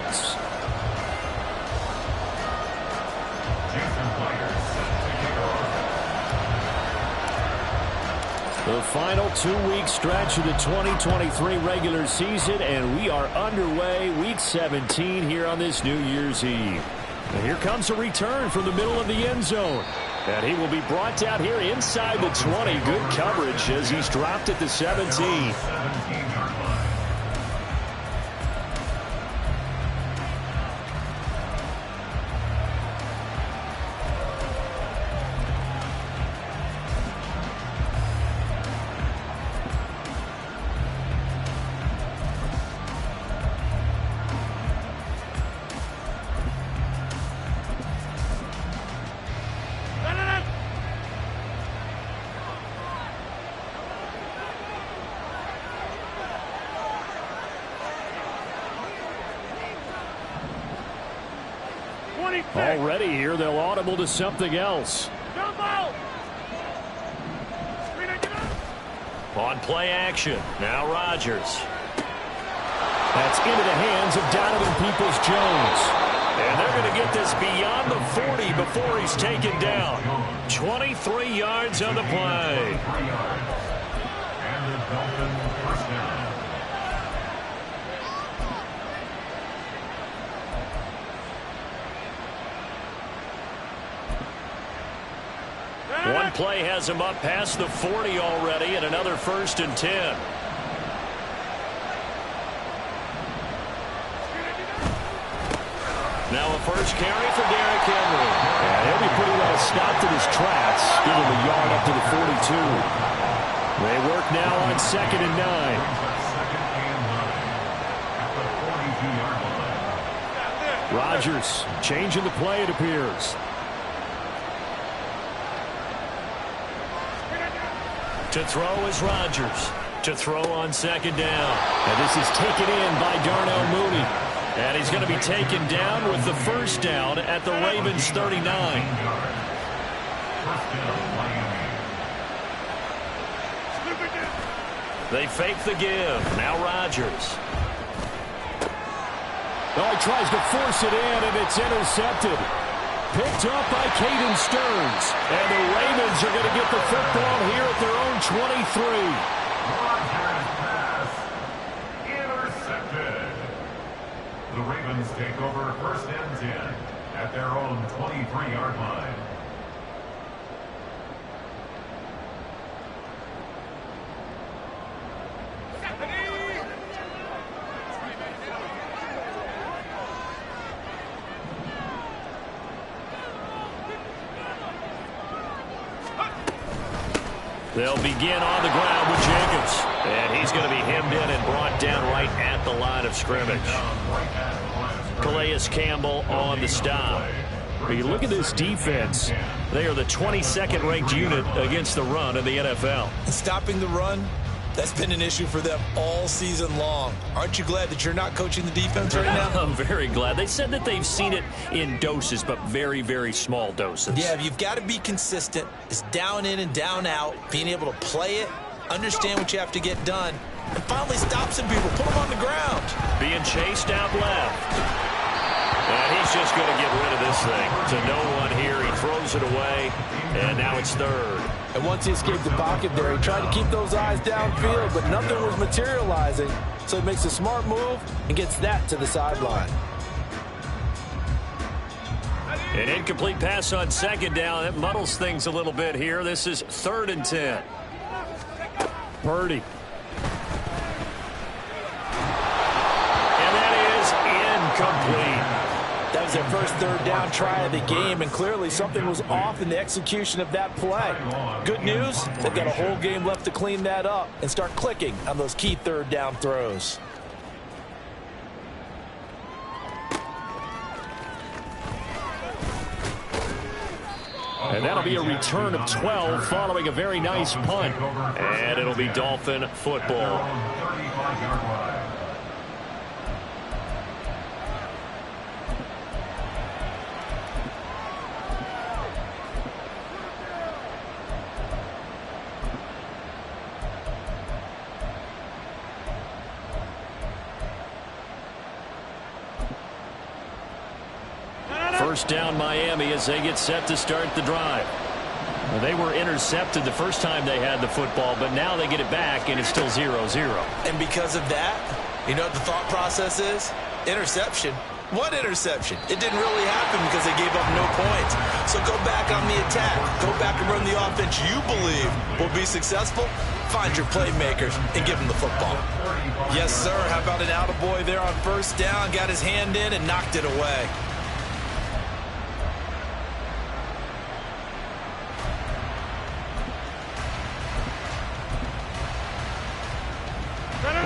Dolphins. The final 2-week stretch of the 2023 regular season, and we are underway week 17 here on this New Year's Eve. And here comes a return from the middle of the end zone. And he will be brought down here inside the 20. Good coverage as he's dropped at the 17. Already here, they'll audible to something else. On play action, now Rodgers. That's into the hands of Donovan Peoples-Jones. And they're going to get this beyond the 40 before he's taken down. 23 yards on the play. And the Dolphins first down. One play has him up past the 40 already, and another 1st and 10. Now a first carry for Derrick Henry. And he'll be pretty well stopped in his tracks. Give him a yard up to the 42. They work now on 2nd and 9. Rodgers changing the play, it appears. To throw is Rodgers. To throw on 2nd down. And this is taken in by Darnell Mooney. And he's going to be taken down with the 1st down at the Ravens 39. They fake the give. Now Rodgers. Oh, he tries to force it in, and it's intercepted. Picked up by Caden Stearns. And the Ravens are going to get the football here at their own 23. Pass intercepted. The Ravens take over 1st and 10 at their own 23-yard line. They'll begin on the ground with Jacobs. And he's going to be hemmed in and brought down right at the line of scrimmage. Calais Campbell on the stop. But you look at this defense. They are the 22nd ranked unit against the run in the NFL. Stopping the run, that's been an issue for them all season long. Aren't you glad that you're not coaching the defense right now? I'm very glad. They said that they've seen it in doses, but very, very small doses. Yeah, you've got to be consistent. It's down in and down out, being able to play it, understand what you have to get done, and finally stop some people, put them on the ground. Being chased out left. And he's just going to get rid of this thing. To no one here. He throws it away, and now it's 3rd. And once he escaped the pocket there, he tried to keep those eyes downfield, but nothing was materializing. So he makes a smart move and gets that to the sideline. An incomplete pass on 2nd down. That muddles things a little bit here. This is 3rd and 10. Purdy. And that is incomplete. That was their first 3rd down try of the game, and clearly something was off in the execution of that play. Good news, they've got a whole game left to clean that up and start clicking on those key 3rd down throws. And that'll be a return of 12 following a very nice punt. And it'll be Dolphin football. first down Miami as they get set to start the drive. Well, they were intercepted the first time they had the football, but now they get it back, and it's still 0-0. And because of that, you know what the thought process is? Interception. What interception? It didn't really happen because they gave up no points. So go back on the attack. Go back and run the offense you believe will be successful. Find your playmakers and give them the football. Yes, sir. How about an attaboy there on first down? Got his hand in and knocked it away.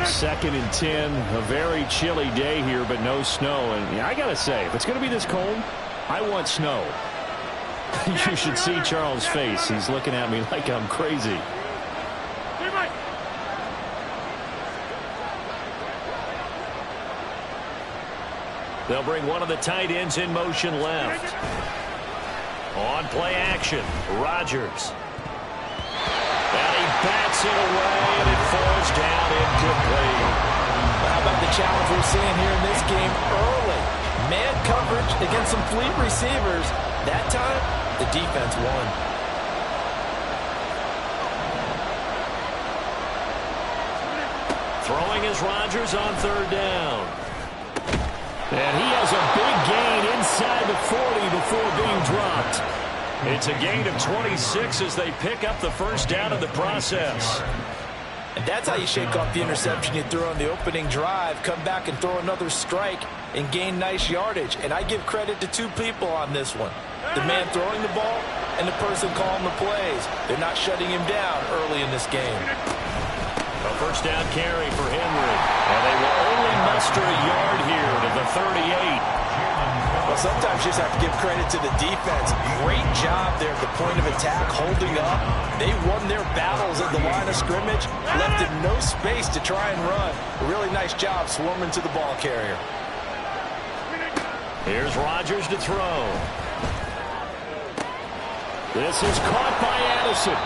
Second and 10, a very chilly day here, but no snow. And yeah, I got to say, if it's going to be this cold, I want snow. You should see Charles' face. He's looking at me like I'm crazy. They'll bring one of the tight ends in motion left. On play action, Rodgers. And he bats it away, and it falls down incomplete. How about the challenge we're seeing here in this game early? Man coverage against some fleet receivers. That time, the defense won. Throwing is Rodgers on third down. And he has a big gain inside the 40 before being dropped. It's a gain of 26 as they pick up the first down in the process. And that's how you shake off the interception you threw on the opening drive, come back and throw another strike and gain nice yardage. And I give credit to two people on this one. The man throwing the ball and the person calling the plays. They're not shutting him down early in this game. A first down carry for Henry. And they will only muster a yard here to the 38. Well, sometimes you just have to give credit to the defense. Great job there at the point of attack, holding up. They won their battles at the line of scrimmage, left him no space to try and run. A really nice job swarming to the ball carrier. Here's Rodgers to throw. This is caught by Addison.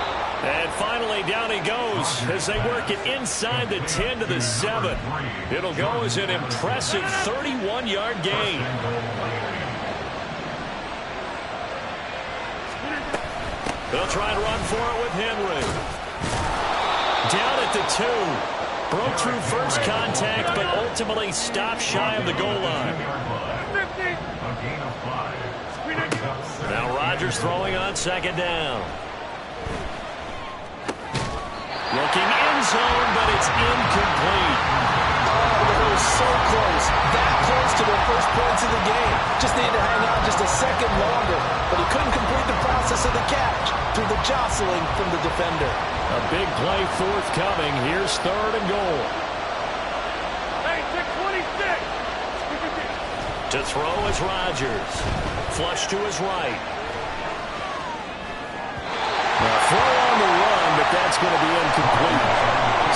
And finally, down he goes as they work it inside the 10 to the 7. It'll go as an impressive 31-yard gain. They'll try and run for it with Henry. Down at the 2. Broke through first contact, but ultimately stopped shy of the goal line. Now Rodgers throwing on second down. Looking end zone, but it's incomplete. Oh, it was so close. That close to their first points of the game. Just needed to hang on just a second longer, but he couldn't complete the process of the catch through the jostling from the defender. A big play forthcoming. Here's third and goal. Hey, 626. To throw is Rodgers. Flush to his right. Now throw on the run, but that's going to be incomplete.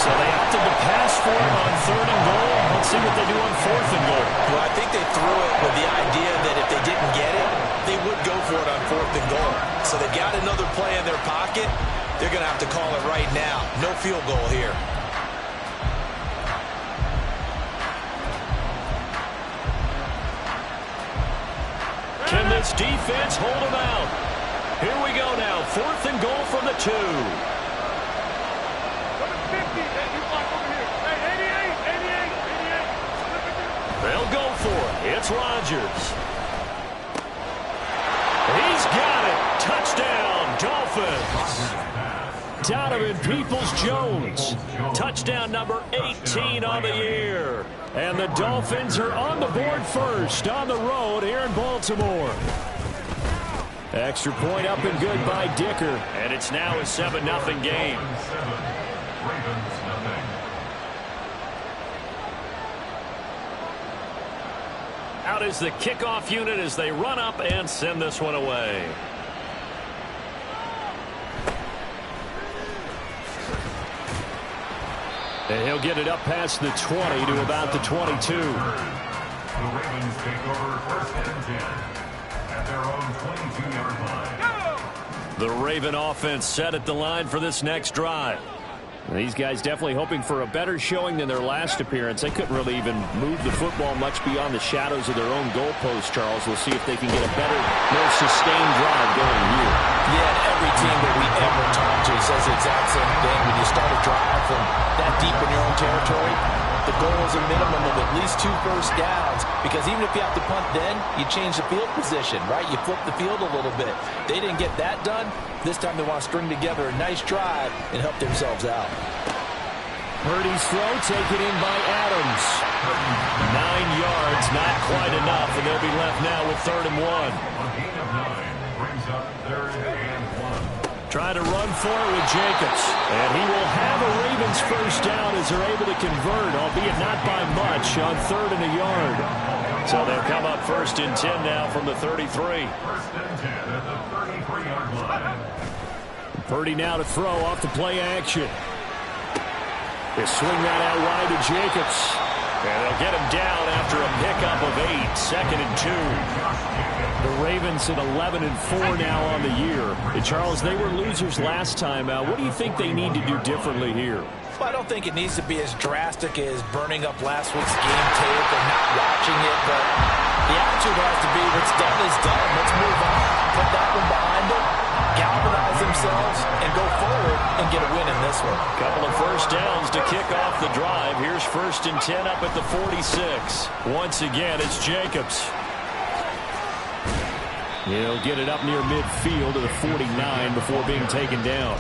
So they opted to pass for him on third and goal. Let's see what they do on fourth and goal. Well, I think they threw it with the idea that if they didn't get it, they would go for it on fourth and goal. So they got another play in their pocket. They're going to have to call it right now. No field goal here. Can this defense hold him out? Here we go now. Fourth and goal from the 2. They'll go for it. It's Rodgers. He's got it. Touchdown, Dolphins. Donovan Peoples-Jones. Touchdown number 18 on the year. And the Dolphins are on the board first on the road here in Baltimore. Extra point up and good by Dicker. And it's now a 7-0 game. Out is the kickoff unit as they run up and send this one away. And he'll get it up past the 20 to about the 22. The Ravens take over first and 10 at their own 22-yard line. The Raven offense set at the line for this next drive. These guys definitely hoping for a better showing than their last appearance. They couldn't really even move the football much beyond the shadows of their own goalpost, Charles. We'll see if they can get a better, more sustained drive going here. Yeah, and every team that we ever talk to says the exact same thing. When you start a drive from that deep in your own territory, the goal is a minimum of at least 2 first downs, because even if you have to punt then, you change the field position, right? You flip the field a little bit. They didn't get that done. This time they want to string together a nice drive and help themselves out. Purdy's throw taken in by Adams. 9 yards, not quite enough, and they'll be left now with 3rd and 1. A gain of 9 brings up 3rd and 1. Trying to run for it with Jacobs. And he will have a Ravens first down as they're able to convert, albeit not by much, on 3rd and a yard. So they'll come up 1st and 10 now from the 33. 1st and 10 at the 33-yard line. Purdy now to throw off the play action. They swing that out wide to Jacobs. And they'll get him down after a pickup of 8. 2nd and 2. The Ravens at 11 and 4 now on the year. And Charles, they were losers last time. What do you think they need to do differently here? Well, I don't think it needs to be as drastic as burning up last week's game tape or not watching it, but the attitude has to be what's done is done. Let's move on. Put that one behind them, galvanize themselves, and go forward and get a win in this one. Couple of first downs to kick off the drive. Here's 1st and 10 up at the 46. Once again, it's Jacobs. He'll get it up near midfield to the 49 before being taken down.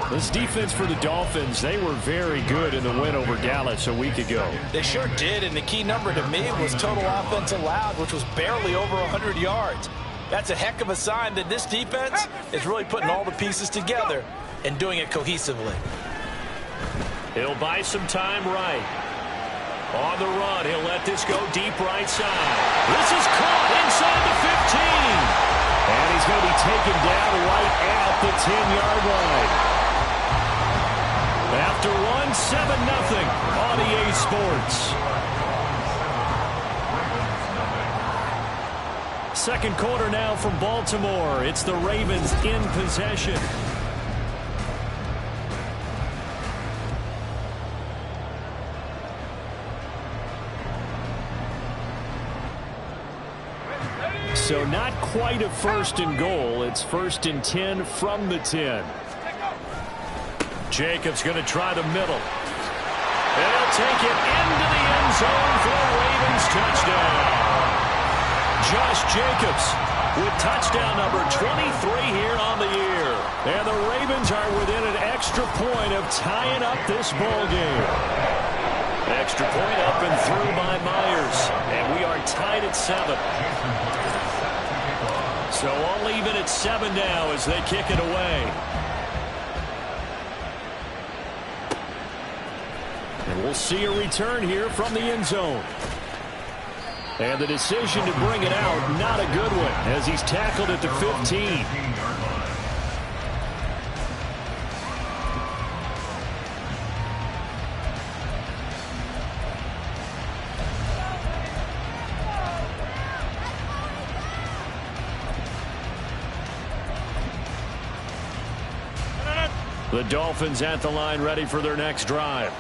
This defense for the Dolphins, they were very good in the win over Dallas a week ago. They sure did, and the key number to me was total offense allowed, which was barely over 100 yards. That's a heck of a sign that this defense is really putting all the pieces together and doing it cohesively. He'll buy some time right. On the run, he'll let this go deep right side. This is caught inside the 15. And he's going to be taken down right at the 10-yard line. After one, 7-0 on EA Sports. Second quarter now from Baltimore. It's the Ravens in possession. So not quite a 1st and goal. It's 1st and 10 from the 10. Jacobs going to try the middle. And he'll take it into the end zone for a Ravens touchdown. Josh Jacobs with touchdown number 23 here on the year. And the Ravens are within an extra point of tying up this ball game. Extra point up and through by Myers. And we are tied at 7. So all even at 7 now as they kick it away. And we'll see a return here from the end zone. And the decision to bring it out, not a good one, as he's tackled at the 15. The Dolphins at the line ready for their next drive.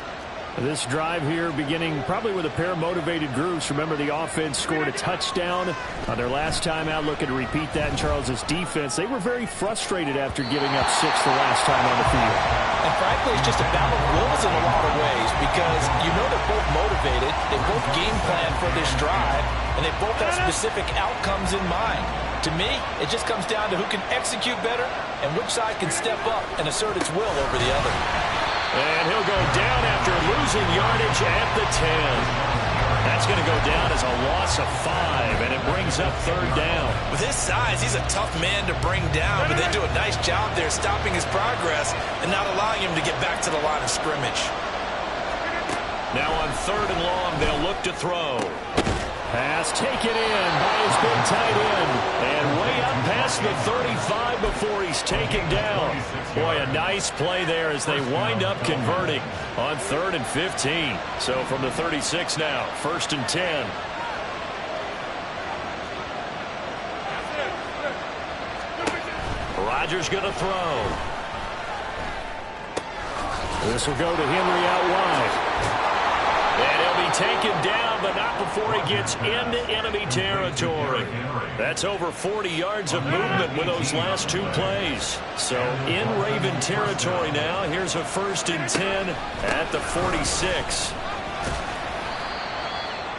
This drive here beginning probably with a pair of motivated groups. Remember, the offense scored a touchdown on their last time out. Looking to repeat that in Charles's defense. They were very frustrated after giving up 6 the last time on the field. And frankly, it's just a battle of wills in a lot of ways, because you know they're both motivated. They both game plan for this drive, and they both have specific outcomes in mind. To me, it just comes down to who can execute better and which side can step up and assert its will over the other. And he'll go down after losing yardage at the 10. That's going to go down as a loss of 5, and it brings up 3rd down. With his size, he's a tough man to bring down, but they do a nice job there stopping his progress and not allowing him to get back to the line of scrimmage. Now on 3rd and long, they'll look to throw. Pass taken in by his big tight end. And way up past the 35 before he's taken down. Boy, a nice play there as they wind up converting on 3rd and 15. So from the 36 now, 1st and 10. Rodgers going to throw. This will go to Henry out wide. And he'll be taken down, but not before he gets into enemy territory. That's over 40 yards of movement with those last two plays. So in Raven territory now. Here's a 1st and 10 at the 46.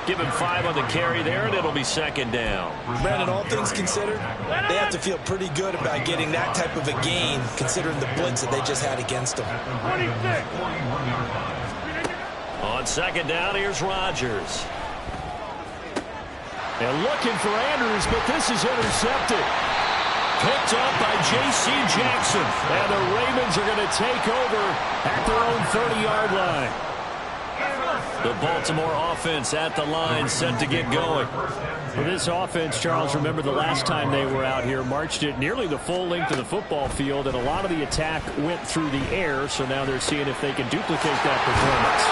Give him 5 on the carry there, and it'll be 2nd down. Brandon, all things considered, they have to feel pretty good about getting that type of a gain, considering the blitz that they just had against them. 26. On 2nd down, here's Rodgers. And looking for Andrews, but this is intercepted. Picked up by J.C. Jackson. And the Ravens are going to take over at their own 30-yard line. The Baltimore offense at the line, set to get going. For this offense, Charles, remember the last time they were out here, marched it nearly the full length of the football field, and a lot of the attack went through the air, so now they're seeing if they can duplicate that performance.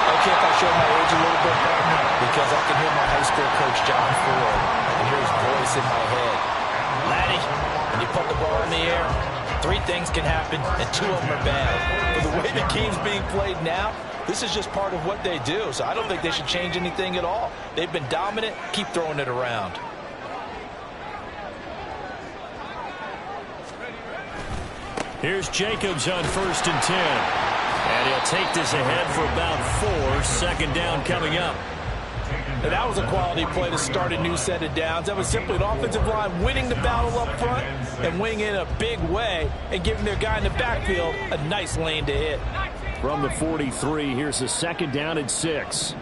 Okay, if I show my age a little bit, because I can hear my high school coach, John Ford. I can hear his voice in my head. Laddie, when you put the ball in the air, 3 things can happen, and 2 of them are bad. But the way the game's being played now, this is just part of what they do, so I don't think they should change anything at all. They've been dominant. Keep throwing it around. Here's Jacobs on 1st and 10. And he'll take this ahead for about 4. 2nd down coming up. And that was a quality play to start a new set of downs. That was simply an offensive line winning the battle up front and winning in a big way and giving their guy in the backfield a nice lane to hit. From the 43, here's a 2nd down and 6.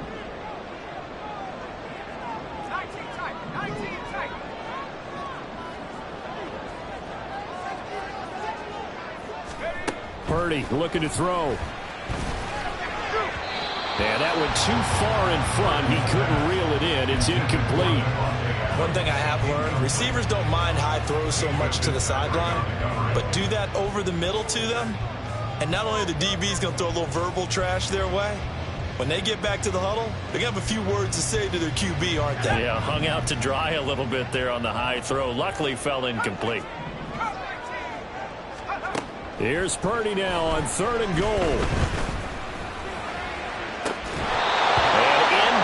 Purdy looking to throw. And that went too far in front. He couldn't reel it in. It's incomplete. One thing I have learned, receivers don't mind high throws so much to the sideline, but do that over the middle to them, and not only are the DBs going to throw a little verbal trash their way, when they get back to the huddle, they're going to have a few words to say to their QB, aren't they? Yeah, hung out to dry a little bit there on the high throw. Luckily fell incomplete. Here's Purdy now on 3rd and goal.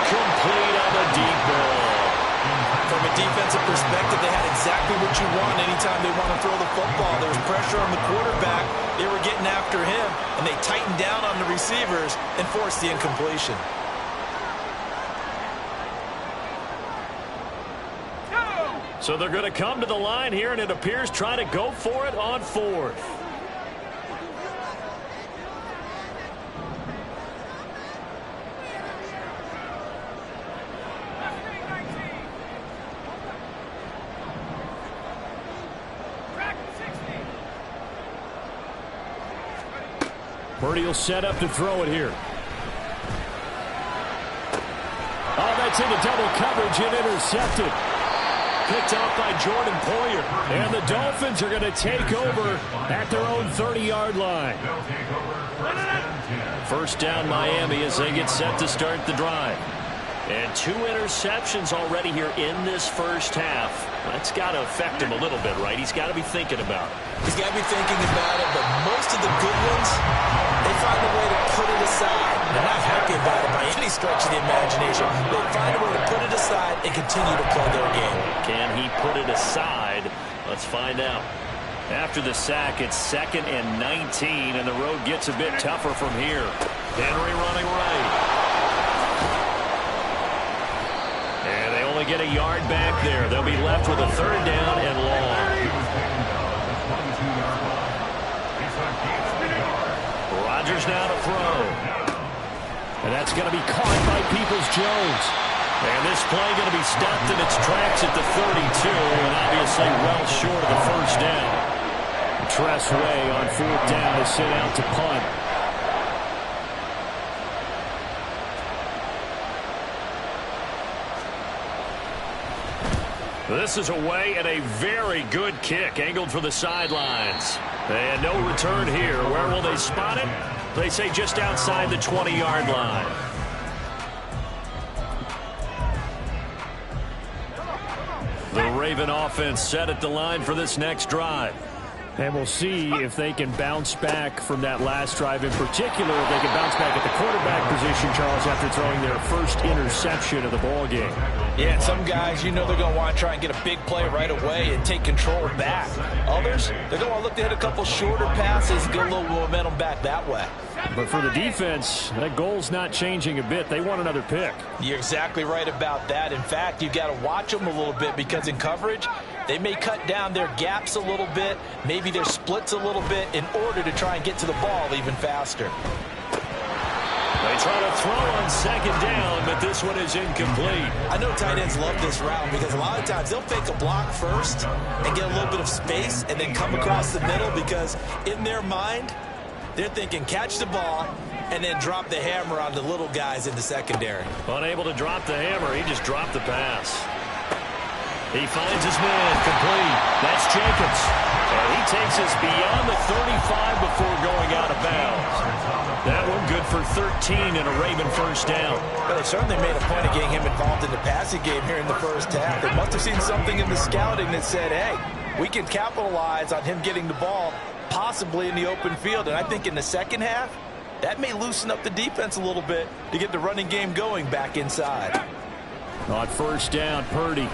Complete on the deep ball. From a defensive perspective, they had exactly what you want anytime they want to throw the football. There was pressure on the quarterback. They were getting after him, and they tightened down on the receivers and forced the incompletion. So they're going to come to the line here, and it appears trying to go for it on 4th. Purdy will set up to throw it here. Oh, that's into double coverage and intercepted. Picked off by Jordan Poyer. And the Dolphins are going to take over at their own 30-yard line. 1st down Miami as they get set to start the drive. And 2 interceptions already here in this first half. That's got to affect him a little bit, right? He's got to be thinking about it. He's got to be thinking about it, but most of the good ones, they find a way to put it aside. They're not happy about it by any stretch of the imagination. They find a way to put it aside and continue to play their game. Can he put it aside? Let's find out. After the sack, it's 2nd and 19, and the road gets a bit tougher from here. Henry running right. And they only get a yard back there. They'll be left with a 3rd down and long. Rodgers now to throw. And that's going to be caught by Peoples-Jones. And this play going to be stopped in its tracks at the 32, and obviously well short of the 1st down. Tress Way on 4th down is sent out to punt. This is away and a very good kick angled for the sidelines. And no return here. Where will they spot it? They say just outside the 20-yard line. The Raven offense set at the line for this next drive. And we'll see if they can bounce back from that last drive in particular. If they can bounce back at the quarterback position, Charles, after throwing their first interception of the ball game. Yeah, and some guys, you know they're going to want to try and get a big play right away and take control back. Others, they're going to want to look to hit a couple shorter passes and get a little momentum back that way. But for the defense, that goal's not changing a bit. They want another pick. You're exactly right about that. In fact, you've got to watch them a little bit because in coverage, they may cut down their gaps a little bit, maybe their splits a little bit in order to try and get to the ball even faster. They try to throw on second down, but this one is incomplete. I know tight ends love this route because a lot of times they'll fake a block first and get a little bit of space and then come across the middle because in their mind, they're thinking catch the ball and then drop the hammer on the little guys in the secondary. Unable to drop the hammer, he just dropped the pass. He finds his man, complete. That's Jacobs. And he takes us beyond the 35 before going out of bounds. That one good for 13 and a Raven first down. Well, they certainly made a point of getting him involved in the passing game here in the first half. They must have seen something in the scouting that said, hey, we can capitalize on him getting the ball possibly in the open field. And I think in the second half, that may loosen up the defense a little bit to get the running game going back inside. On first down, Purdy.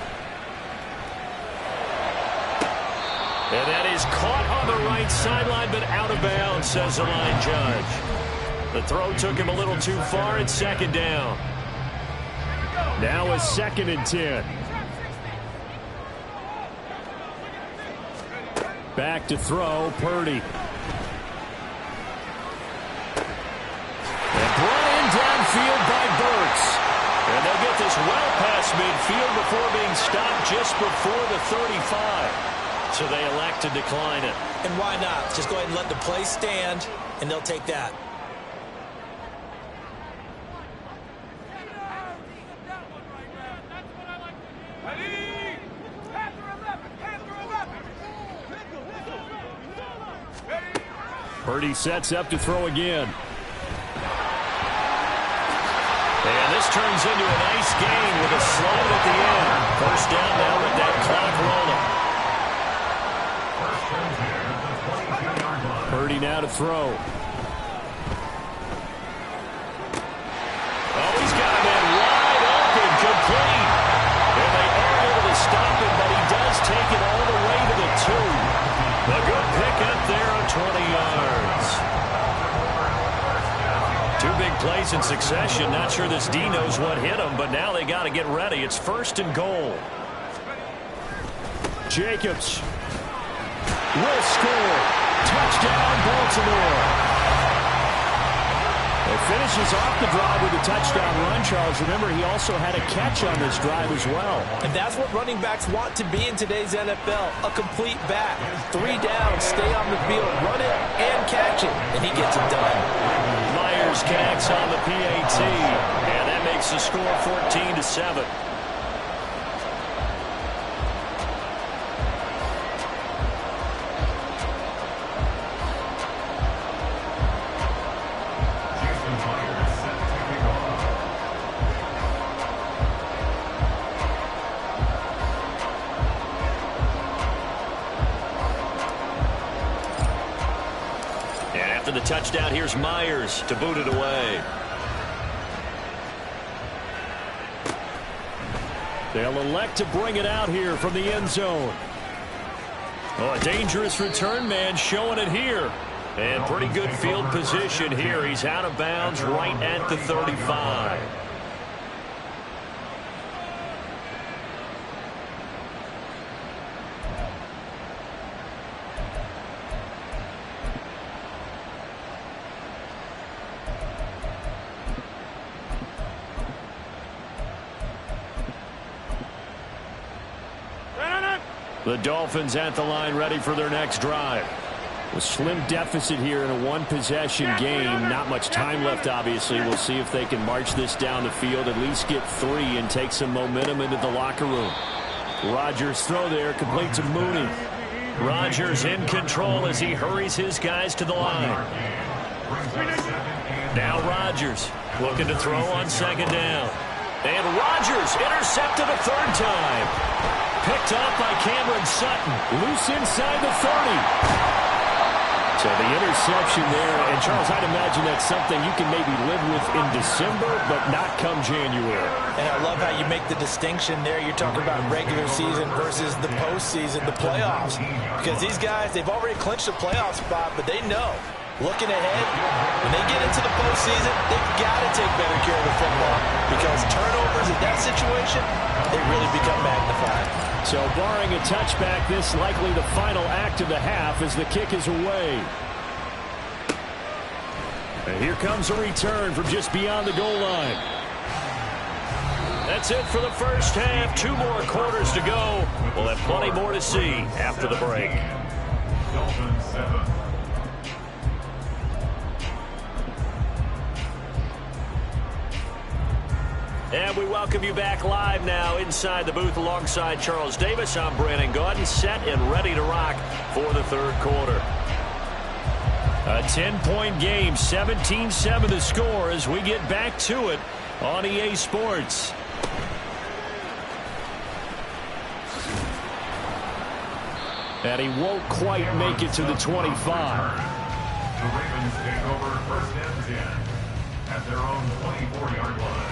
And that is caught on the right sideline, but out of bounds, says the line judge. The throw took him a little too far. It's second down. Now a 2nd and 10. Back to throw, Purdy. And brought in downfield by Burks. And they'll get this well past midfield before being stopped just before the 35. So they elect to decline it. And why not? Just go ahead and let the play stand, and they'll take that. Purdy sets up to throw again. And this turns into a nice gain with a slide at the end. First down now with that clock rolling. Purdy now to throw. Oh, he's got a man wide open, complete. And they are able to stop him, but he does take it all the way to the 2. A good pickup there of 20 yards. 2 big plays in succession. Not sure this D knows what hit him, but now they got to get ready. It's 1st and goal. Jacobs will score. Touchdown, Baltimore. It finishes off the drive with a touchdown run, Charles. Remember, he also had a catch on this drive as well. And that's what running backs want to be in today's NFL, a complete back. 3 down, stay on the field, run it, and catch it. And he gets it done. Myers connects on the PAT, and that makes the score 14-7. After the touchdown, here's Myers to boot it away. They'll elect to bring it out here from the end zone. Oh, a dangerous return man showing it here. And pretty good field position here. He's out of bounds right at the 35. The Dolphins at the line ready for their next drive. A slim deficit here in a 1-possession game. Not much time left, obviously. We'll see if they can march this down the field, at least get 3 and take some momentum into the locker room. Rodgers throw there, complete to Mooney. Rodgers in control as he hurries his guys to the line. Now Rodgers looking to throw on second down. And Rodgers intercepted a 3rd time. picked off by Cameron Sutton. Loose inside the 30. So the interception there, and Charles, I'd imagine that's something you can maybe live with in December, but not come January. And I love how you make the distinction there. You're talking about regular season versus the postseason, the playoffs. Because these guys, they've already clinched a playoff spot, but they know, looking ahead, when they get into the postseason, they've got to take better care of the football because turnovers in that situation, they really become magnified. So barring a touchback, this likely the final act of the half as the kick is away. And here comes a return from just beyond the goal line. That's it for the first half. 2 more quarters to go. We'll have plenty more to see after the break. Dolphins 7. And we welcome you back live now inside the booth alongside Charles Davis. I'm Brandon Gaudin, set and ready to rock for the third quarter. A 10-point game, 17-7 the score as we get back to it on EA Sports. And he won't quite make it to the 25. The Ravens take over first and 10 at their own 24-yard line.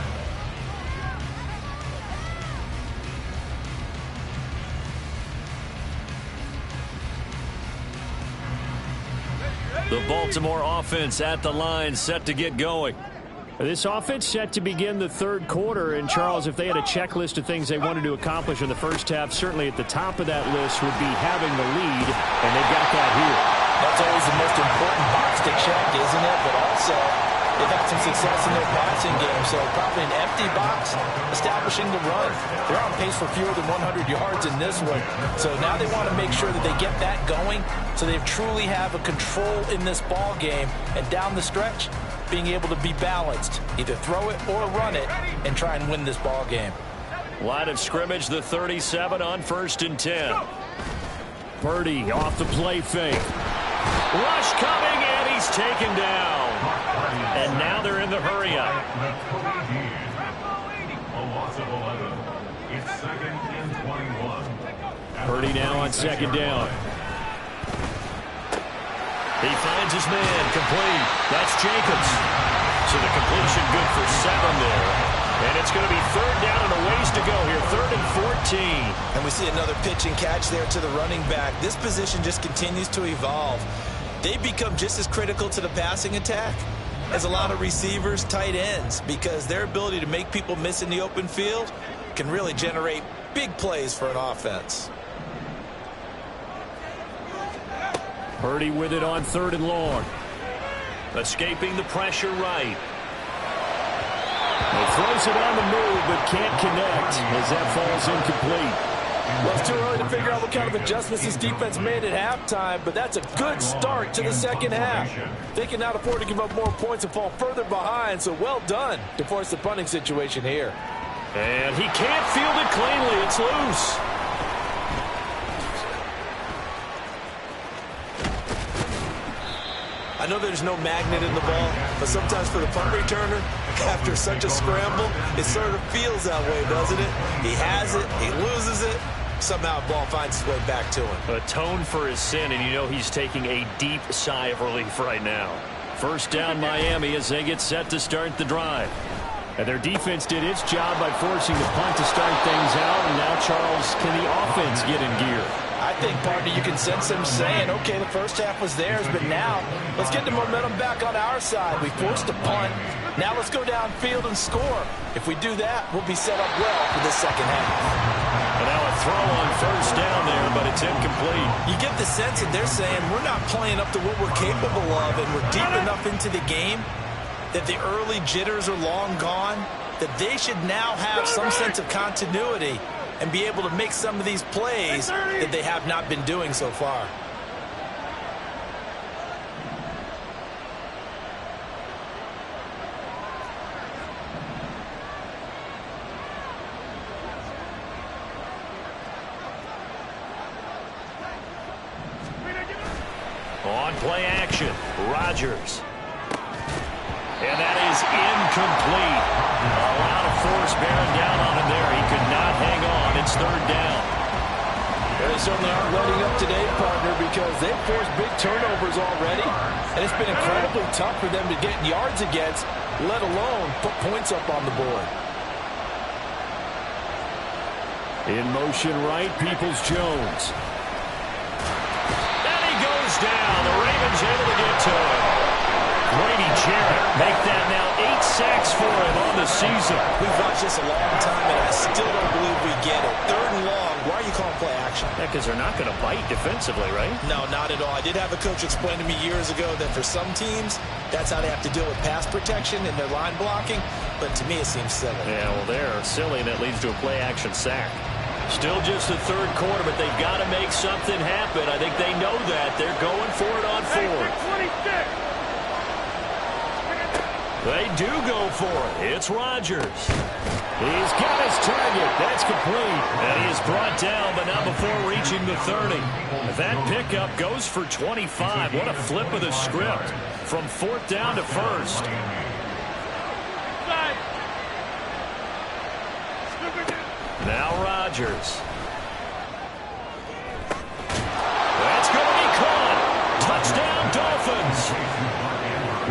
The Baltimore offense at the line, set to get going. This offense set to begin the third quarter, and Charles, if they had a checklist of things they wanted to accomplish in the first half, certainly at the top of that list would be having the lead, and they've got that here. That's always the most important box to check, isn't it? But also, they've had some success in their passing game, so probably an empty box establishing the run. They're on pace for fewer than 100 yards in this one, so now they want to make sure that they get that going so they truly have a control in this ball game, and down the stretch, being able to be balanced, either throw it or run it, and try and win this ball game. Line of scrimmage, the 37 on 1st and 10. Purdy off the play fake. Rush coming, and he's taken down. And now they're in the hurry-up. A loss of 11. It's 2nd and 21. Purdy now on 2nd down. He finds his man, complete. That's Jacobs. So the completion good for 7 there. And it's going to be 3rd down and a ways to go here. 3rd and 14. And we see another pitch and catch there to the running back. This position just continues to evolve. They become just as critical to the passing attack as a lot of receivers, tight ends, because their ability to make people miss in the open field can really generate big plays for an offense. Purdy with it on 3rd and long. Escaping the pressure right. He throws it on the move, but can't connect as that falls incomplete. Well, it's too early to figure out what kind of adjustments this defense made at halftime, but that's a good start to the second half. They can now afford to give up more points and fall further behind, so well done to force the punting situation here. And he can't field it cleanly. It's loose. I know there's no magnet in the ball, but sometimes for the punt returner, after such a scramble, it sort of feels that way, doesn't it? He has it, he loses it, somehow the ball finds its way back to him. Atone for his sin, and you know he's taking a deep sigh of relief right now. 1st down Miami as they get set to start the drive. And their defense did its job by forcing the punt to start things out, and now, Charles, can the offense get in gear? I think, partner, you can sense them saying, okay, the first half was theirs, but now let's get the momentum back on our side. We forced a punt. Now let's go downfield and score. If we do that, we'll be set up well for the second half. And now a throw on 1st down there, but it's incomplete. You get the sense that they're saying we're not playing up to what we're capable of, and we're deep enough into the game that the early jitters are long gone, that they should now have some sense of continuity and be able to make some of these plays that they have not been doing so far. On play action, Rodgers. And that is incomplete. A lot of force bearing down on him there. He could not hang on. It's 3rd down. They certainly aren't letting up today, partner, because they've forced big turnovers already, and it's been incredibly tough for them to get yards against, let alone put points up on the board. In motion right, Peoples-Jones. And he goes down. The Ravens able to get to him. Grady Jarrett make that now 8 sacks for him on the season. We've watched this a long time, and I still don't believe we get it. 3rd and long. Why are you calling play action? Yeah, because they're not going to bite defensively, right? No, not at all. I did have a coach explain to me years ago that for some teams, that's how they have to deal with pass protection and their line blocking. But to me, it seems silly. Yeah, well, they're silly, and that leads to a play-action sack. Still just the 3rd quarter, but they've got to make something happen. I think they know that. They're going for it on 4th. They do go for it. It's Rodgers. He's got his target. That's complete. And he is brought down, but not before reaching the 30. That pickup goes for 25. What a flip of the script. From 4th down to 1st. Now Rodgers. That's going to be caught. Touchdown, Dolphins.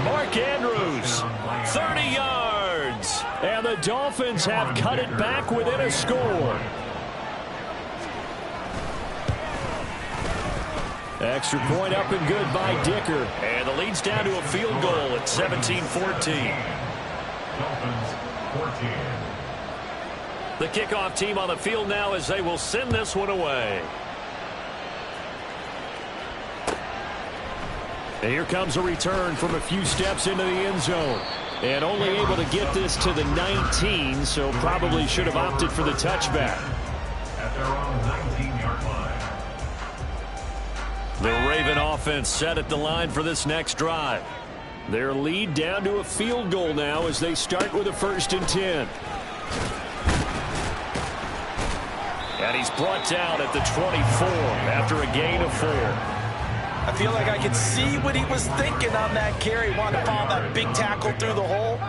Mark Andrews, 30 yards. And the Dolphins have cut it back within a score. Extra point up and good by Dicker. And the lead's down to a field goal at 17-14. Dolphins 14. The kickoff team on the field now as they will send this one away. And here comes a return from a few steps into the end zone. And only able to get this to the 19, so probably should have opted for the touchback. At their own 19-yard line. The Raven offense set at the line for this next drive. Their lead down to a field goal now as they start with a 1st and 10. And he's brought down at the 24 after a gain of 4. I feel like I could see what he was thinking on that carry. Wanted to follow that big tackle through the hole.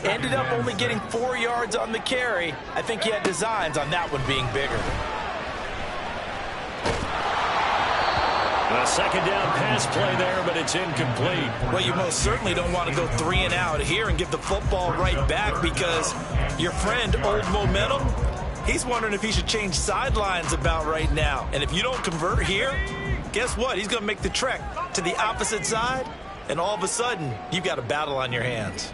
Ended up only getting 4 yards on the carry. I think he had designs on that one being bigger. A 2nd down pass play there, but it's incomplete. Well, you most certainly don't want to go 3 and out here and give the football right back because your friend, Old Momentum, he's wondering if he should change sidelines about right now. And if you don't convert here, guess what? He's going to make the trek to the opposite side, and all of a sudden, you've got a battle on your hands.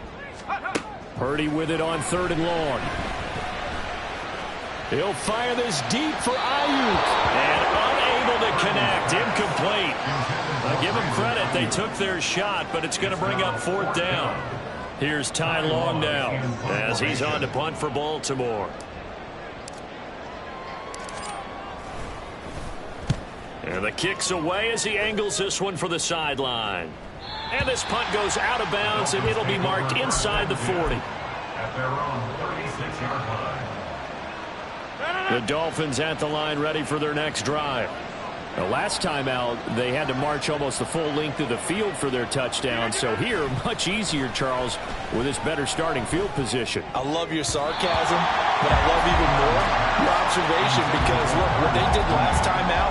Purdy with it on 3rd and long. He'll fire this deep for Ayuk. And unable to connect. Incomplete. I'll give them credit. They took their shot, but it's going to bring up 4th down. Here's Ty Long now as he's on to punt for Baltimore. And the kick's away as he angles this one for the sideline. And this punt goes out of bounds, and it'll be marked inside the 40. At their own 36-yard line. The Dolphins at the line ready for their next drive. The last time out, they had to march almost the full length of the field for their touchdown. So here, much easier, Charles, with this better starting field position. I love your sarcasm, but I love even more your observation because, look, what they did last time out,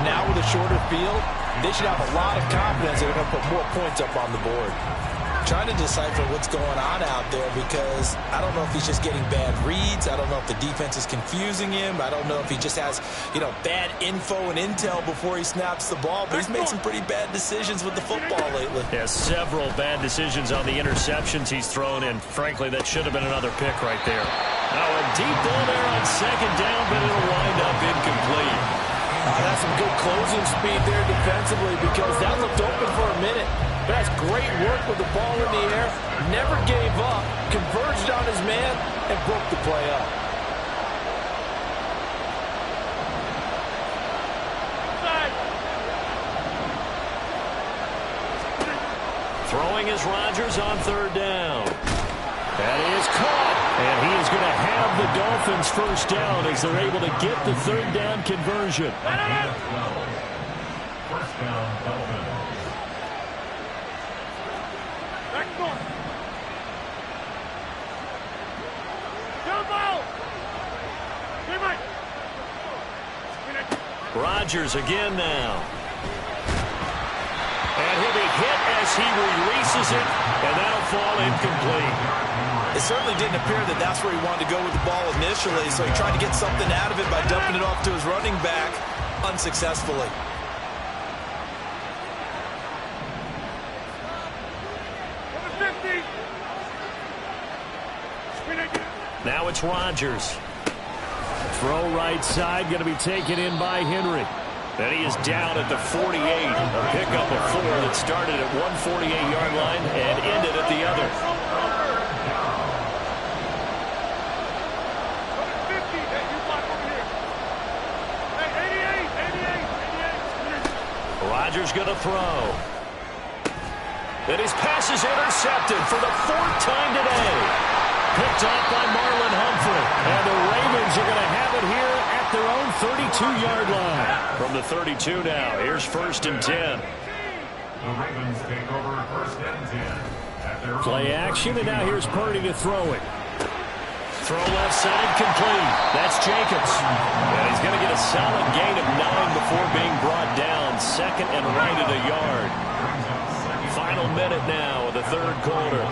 now with a shorter field, they should have a lot of confidence that they're going to put more points up on the board. Trying to decipher what's going on out there because I don't know if he's just getting bad reads. I don't know if the defense is confusing him. I don't know if he just has, bad info and intel before he snaps the ball. But he's made some pretty bad decisions with the football lately. Yeah, several bad decisions on the interceptions he's thrown, and frankly, that should have been another pick right there. Now a deep ball there on 2nd down, but it'll wind up incomplete. That's some good closing speed there defensively because that looked open for a minute. That's great work with the ball in the air. Never gave up, converged on his man, and broke the play up. Throwing is Rodgers on 3rd down. That is caught. And he is going to have the Dolphins 1st down as they're able to get the 3rd down conversion. 1st down, Dolphins. Rodgers again now. And he'll be hit as he releases it, and that'll fall incomplete. It certainly didn't appear that that's where he wanted to go with the ball initially, so he tried to get something out of it by dumping it off to his running back unsuccessfully. Now it's Rodgers. Throw right side, going to be taken in by Henry. And he is down at the 48. A pickup of 4 that started at 148-yard line and ended at the other. Rodgers going to throw. And his pass is intercepted for the 4th time today. Picked off by Marlon Humphrey. And the Ravens are going to have it here at their own 32-yard line. From the 32 now, here's 1st and 10. The Ravens take over 1st and 10. At their Play action, and now here's Purdy to throw it. Throw left side, complete. That's Jacobs. And he's going to get a solid gain of 9 before being brought down. 2nd and right at a yard. Final minute now of the 3rd quarter.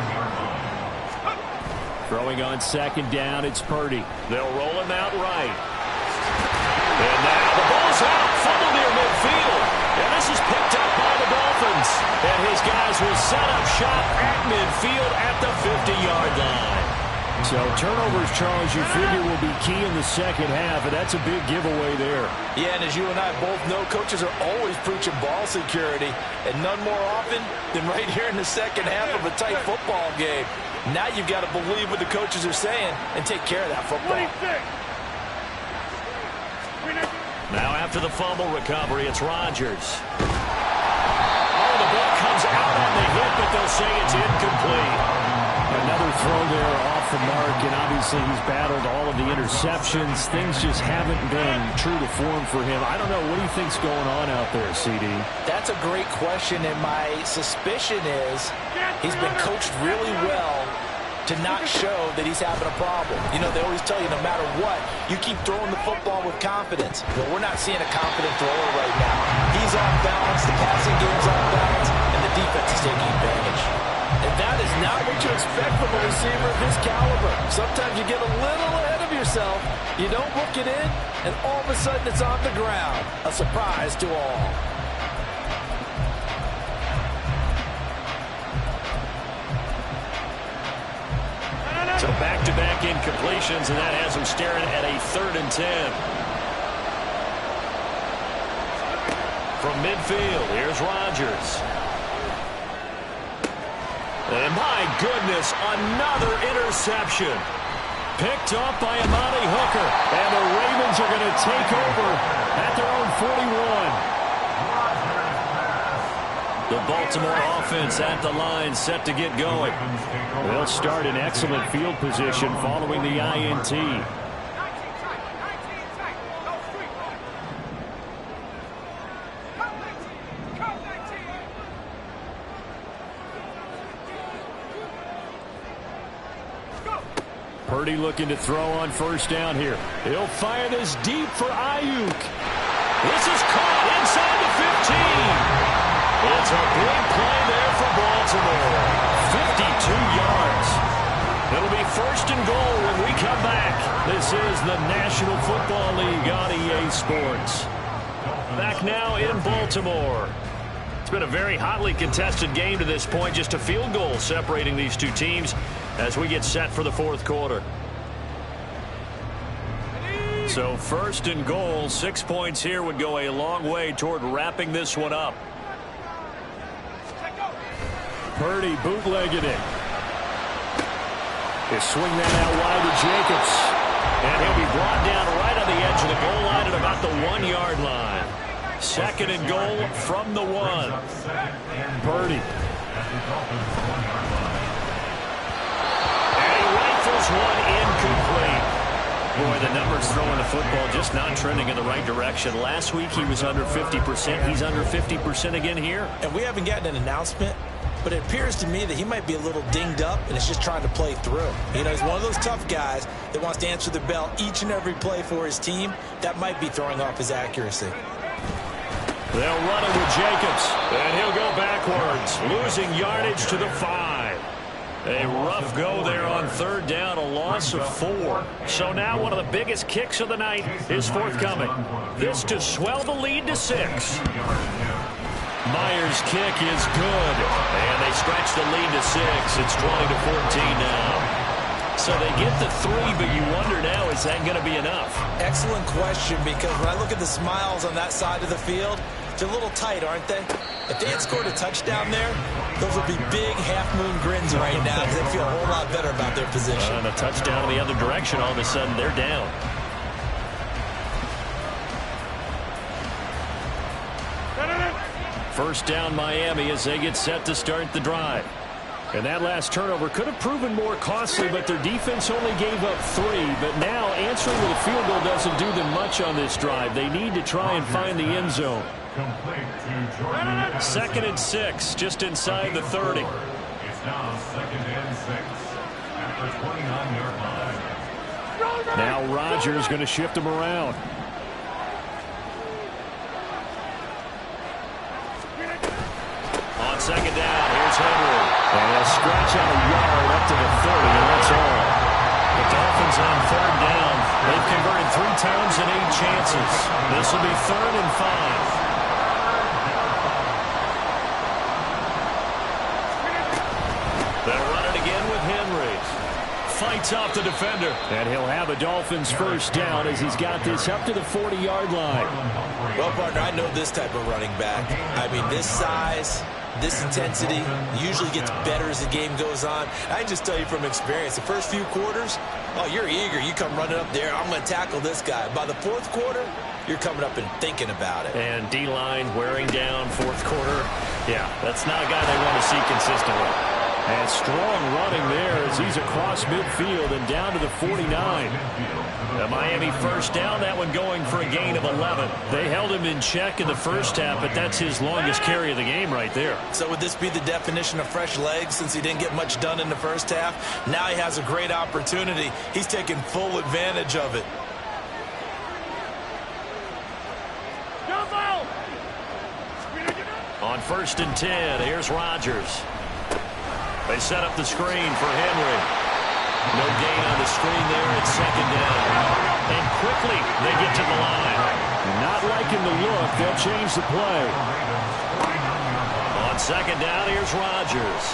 Throwing on 2nd down, it's Purdy. They'll roll him out right. And now the ball's out. Fumble near midfield. And this is picked up by the Dolphins. And his guys will set up shop at midfield at the 50-yard line. So turnovers, Charles, you figure will be key in the 2nd half, and that's a big giveaway there. Yeah, and as you and I both know, coaches are always preaching ball security, and none more often than right here in the 2nd half of a tight football game. Now you've got to believe what the coaches are saying and take care of that football. Now after the fumble recovery, it's Rodgers. Oh, the ball comes out on the hit, but they'll say it's incomplete. Another throw there off the mark, and obviously he's battled all of the interceptions. Things just haven't been true to form for him. I don't know. What do you think's going on out there, CD? That's a great question, and my suspicion is he's been coached really well to not show that he's having a problem. You know, they always tell you no matter what, you keep throwing the football with confidence. Well, we're not seeing a confident thrower right now. He's off balance, the passing game's off balance, and the defense is taking advantage. And that is not what you expect from a receiver of his caliber. Sometimes you get a little ahead of yourself, you don't look it in, and all of a sudden it's on the ground. A surprise to all. So back-to-back incompletions, and that has him staring at a 3rd and 10. From midfield, here's Rodgers. And my goodness, another interception. Picked off by Amani Hooker. And the Ravens are going to take over at their own 41. The Baltimore offense at the line, set to get going. They'll start in excellent field position following the INT. Purdy looking to throw on 1st down here. He'll fire this deep for Ayuk. This is caught inside the 15. It's a big play there for Baltimore. 52 yards. It'll be 1st and goal when we come back. This is the National Football League on EA Sports. Back now in Baltimore. It's been a very hotly contested game to this point. Just a field goal separating these two teams as we get set for the 4th quarter. So 1st and goal, 6 points here would go a long way toward wrapping this one up. Purdy bootlegging it. They swing that out wide to Jacobs. And he'll be brought down right on the edge of the goal line at about the 1-yard line. 2nd and goal from the 1. Purdy. And he rifles one incomplete. Boy, the numbers throwing the football just not trending in the right direction. Last week he was under 50%. He's under 50% again here. And we haven't gotten an announcement but it appears to me that he might be a little dinged up and is just trying to play through. You know, he's one of those tough guys that wants to answer the bell each and every play for his team. That might be throwing off his accuracy. They'll run it with Jacobs, and he'll go backwards, losing yardage to the 5. A rough go there on third down, a loss of 4. So now one of the biggest kicks of the night is forthcoming. This to swell the lead to 6. Myers' kick is good, and they stretch the lead to 6. It's 20-14 now. So they get the 3, but you wonder now, is that going to be enough? Excellent question, because when I look at the smiles on that side of the field, they're a little tight, aren't they? If they had scored a touchdown there, those would be big half-moon grins right now because they feel a whole lot better about their position. And a touchdown in the other direction, all of a sudden they're down. First down Miami as they get set to start the drive. And that last turnover could have proven more costly, but their defense only gave up 3. But now answering with a field goal doesn't do them much on this drive. They need to try and find the end zone. Second and 6, just inside the 30. It's now second and 6 at the 29-yard line. Now Rodgers going to shift him around. On second down, here's Henry. And a stretch on a yard up to the 30, and that's all. The Dolphins on third down. They've converted 3 times in 8 chances. This will be 3rd and 5. They'll run it again with Henry. Fights off the defender. And he'll have a Dolphins first down as he's got this up to the 40-yard line. Well, partner, I know this type of running back. I mean, this size, this intensity usually gets better as the game goes on. I can just tell you from experience, the first few quarters, oh, you're eager. You come running up there, I'm going to tackle this guy. By the 4th quarter, you're coming up and thinking about it. And D-line wearing down 4th quarter. Yeah, that's not a guy they want to see consistently. And strong running there as he's across midfield and down to the 49. The Miami first down, that one going for a gain of 11. They held him in check in the first half, but that's his longest carry of the game right there. So would this be the definition of fresh legs since he didn't get much done in the first half? Now he has a great opportunity. He's taking full advantage of it. On 1st and 10, here's Rodgers. They set up the screen for Henry. No gain on the screen there. It's second down. And quickly they get to the line. Not liking the look. They'll change the play. On second down, here's Rodgers.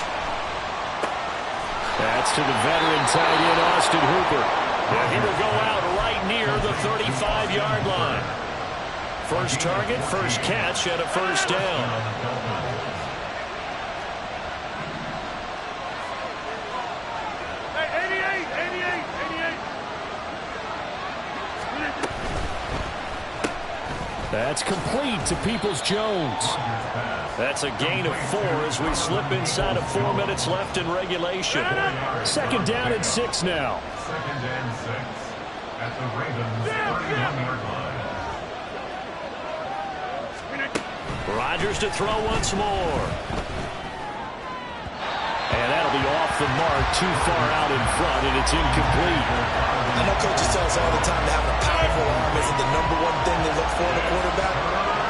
That's to the veteran tight end, Austin Hooper. And he will go out right near the 35-yard line. First target, first catch, and a first down. That's complete to Peoples-Jones. That's a gain of 4 as we slip inside of 4 minutes left in regulation. Second down and 6 now. Second and 6 at the Ravens 31-yard line. Rodgers to throw once more. And that'll be off the mark, too far out in front, and it's incomplete. I know coaches tell us all the time that having a powerful arm isn't the #1 thing they look for in a quarterback.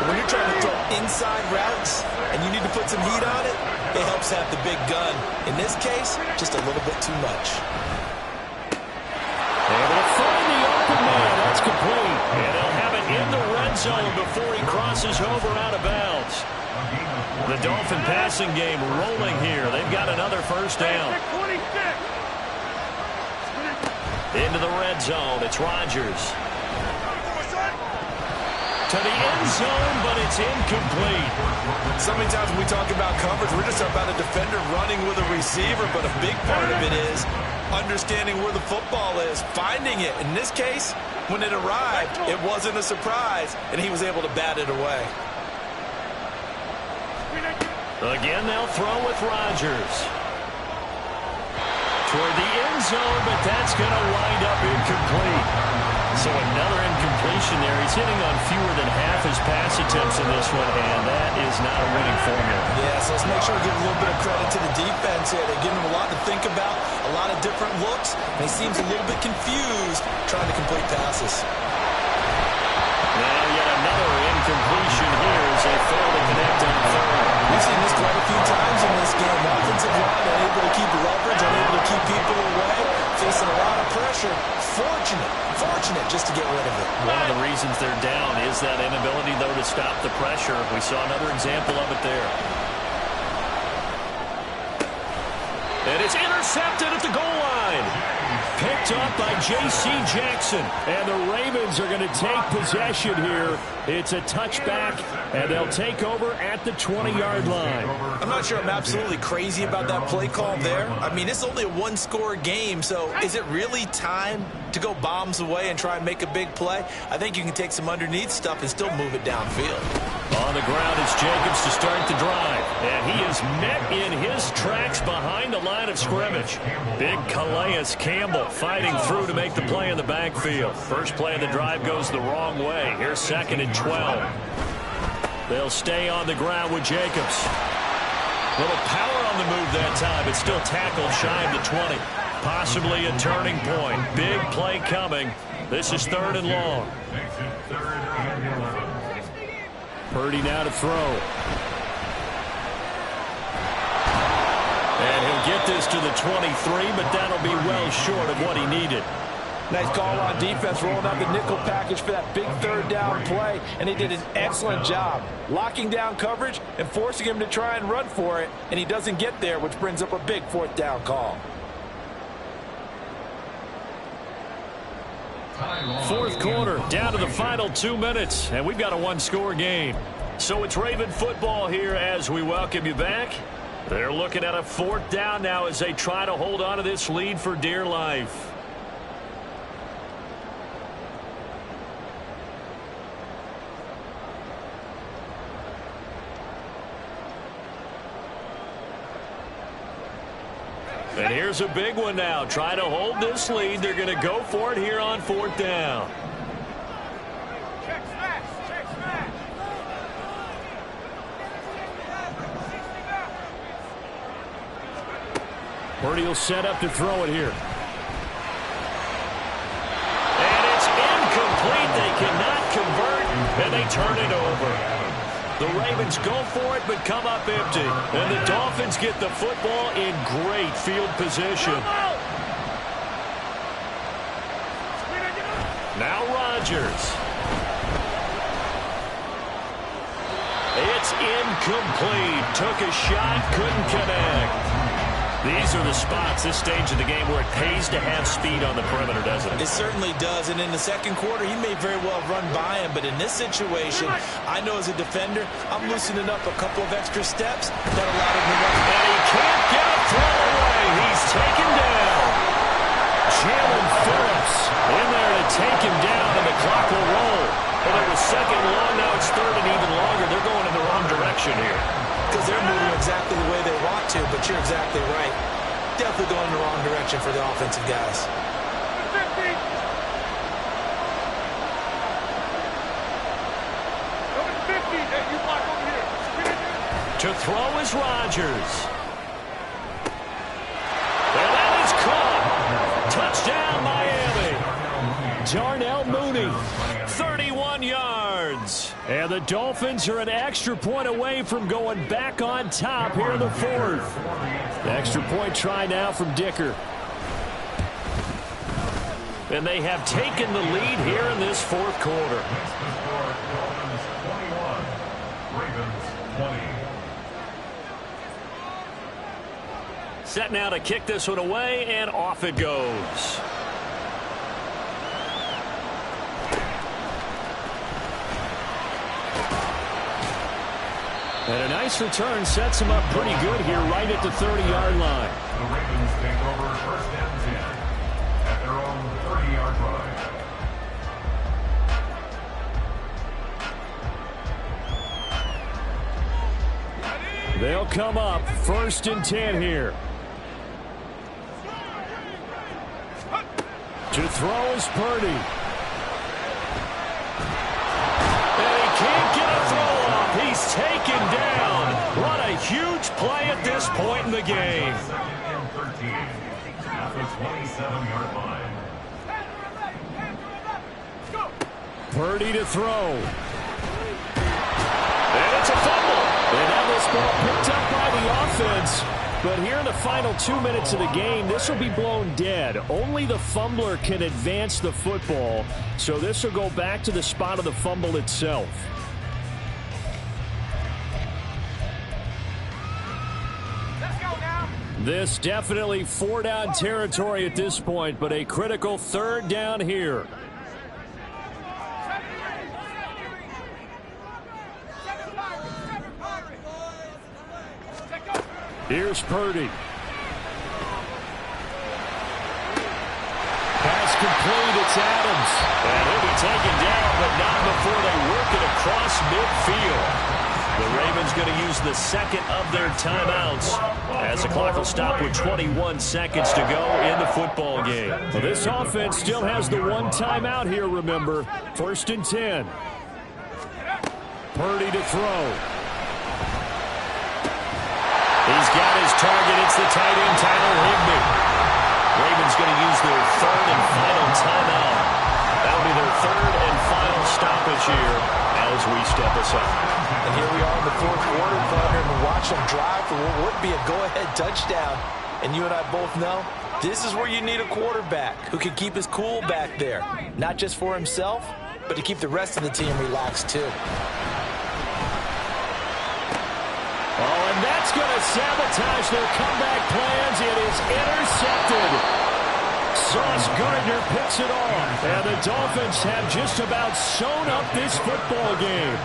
But when you're trying to throw inside routes and you need to put some heat on it, it helps have the big gun. In this case, just a little bit too much. Able to find the open man. That's complete. And they'll have it in the red zone before he crosses over out of bounds. The Dolphin passing game rolling here. They've got another first down. Into the red zone. It's Rodgers. To the end zone, but it's incomplete. So many times when we talk about coverage, we're just about a defender running with a receiver, but a big part of it is understanding where the football is, finding it. In this case, when it arrived, it wasn't a surprise, and he was able to bat it away. Again, they'll throw with Rodgers. Toward the end zone, but that's going to wind up incomplete. So another incompletion there. He He's hitting on fewer than half his pass attempts in this one, and that is not a winning formula. Yeah, so let's make sure we give a little bit of credit to the defense here. They're giving him a lot to think about, a lot of different looks, and he seems a little bit confused trying to complete passes. Now yet another incompletion here as they fail to connect on third. We've seen this quite a few times in this game. Offensive line unable to keep leverage, unable to keep people away, facing a lot of pressure. Fortunate just to get rid of it. One of the reasons they're down is that inability, though, to stop the pressure. We saw another example of it there. And it's intercepted at the goal line. Picked up by J.C. Jackson. And the Ravens are going to take possession here. It's a touchback, and they'll take over at the 20-yard line. I'm not sure I'm absolutely crazy about that play call there. I mean, it's only a one-score game, so is it really time to go bombs away and try and make a big play? I think you can take some underneath stuff and still move it downfield. On the ground is Jacobs to start the drive. And he is met in his tracks behind the line of scrimmage. Big Calais Campbell fighting through to make the play in the backfield. First play of the drive goes the wrong way. Here's 2nd and 12. They'll stay on the ground with Jacobs. Little power on the move that time. It's still tackled shy of the 20. Possibly a turning point. Big play coming. This is 3rd and long. Purdy now to throw. And he'll get this to the 23, but that'll be well short of what he needed. Nice call on defense, rolling out the nickel package for that big 3rd down play, and he did an excellent job locking down coverage and forcing him to try and run for it, and he doesn't get there, which brings up a big 4th down call. 4th quarter, down to the final 2 minutes, and we've got a one-score game. So it's Raven football here as we welcome you back. They're looking at a 4th down now as they try to hold on to this lead for dear life. And here's a big one now. Try to hold this lead. They're going to go for it here on 4th down. Check smash. Purdy will set up to throw it here. And it's incomplete. They cannot convert, and they turn it over. The Ravens go for it, but come up empty. And the Dolphins get the football in great field position. Now Rodgers. It's incomplete. Took a shot, couldn't connect. These are the spots, this stage of the game, where it pays to have speed on the perimeter, doesn't it? It certainly does, and in the 2nd quarter, he may very well run by him, but in this situation, I know as a defender, I'm loosening up a couple of extra steps that allowed him to run. And he can't get a throw away. He's taken down. Jalen Phillips in there to take him down, and the clock will roll. And it was 2nd and long, now it's 3rd and even longer. They're going in the wrong direction here. Because they're moving exactly the way they want to, but you're exactly right. Definitely going in the wrong direction for the offensive guys. 50. Number 50. Hey, you block over here. To throw is Rodgers. And that is caught. Touchdown, Miami. Darnell Mooney, 31 yards. And the Dolphins are an extra point away from going back on top here in the 4th. The extra point try now from Dicker. And they have taken the lead here in this 4th quarter. Set now to kick this one away, and off it goes. And a nice return sets him up pretty good here right at the 30-yard line. The Ravens take over 1st and 10 at their own 30-yard line. They'll come up 1st and 10 here. To throw is Purdy. play at this point in the game. Second and 13 at the 27-yard line. Purdy to throw. And it's a fumble. And that was ball picked up by the offense. But here in the final 2 minutes of the game, this will be blown dead. Only the fumbler can advance the football. So this will go back to the spot of the fumble itself. This definitely 4-down territory at this point, but a critical 3rd down here. Here's Purdy. Pass complete. It's Adams. And he'll be taken down, but not before they work it across midfield. The Ravens going to use the second of their timeouts as the clock will stop with 21 seconds to go in the football game. Well, this offense still has the one timeout here, remember. 1st and 10. Purdy to throw. He's got his target. It's the tight end, Tyler Higbee. Ravens going to use their 3rd and final timeout. That'll be their 3rd and final stoppage here as we step aside. And here we are in the 4th quarter, partner, and watch them drive for what would be a go-ahead touchdown. And you and I both know this is where you need a quarterback who can keep his cool back there. Not just for himself, but to keep the rest of the team relaxed too. Oh, and that's going to sabotage their comeback plans. It is intercepted. Sauce Gardner picks it off. And the Dolphins have just about sewn up this football game.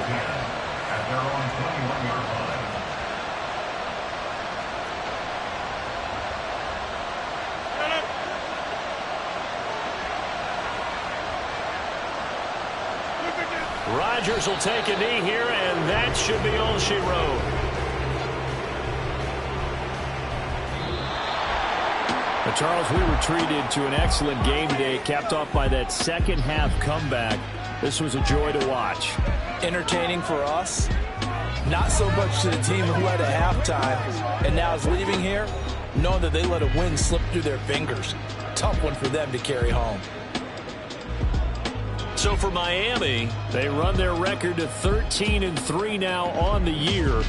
At their own 21-yard line. Rodgers will take a knee here, and that should be all she wrote. Charles, we were treated to an excellent game today, capped off by that second half comeback. This was a joy to watch. Entertaining for us, not so much to the team who led at halftime and now is leaving here, knowing that they let a win slip through their fingers. Tough one for them to carry home. So for Miami, they run their record to 13-3 now on the year.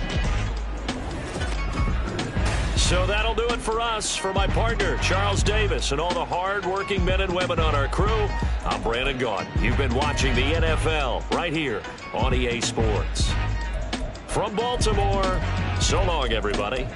So that'll do it for us. For my partner, Charles Davis, and all the hard-working men and women on our crew, I'm Brandon Gaudin. You've been watching the NFL right here on EA Sports. From Baltimore, so long, everybody.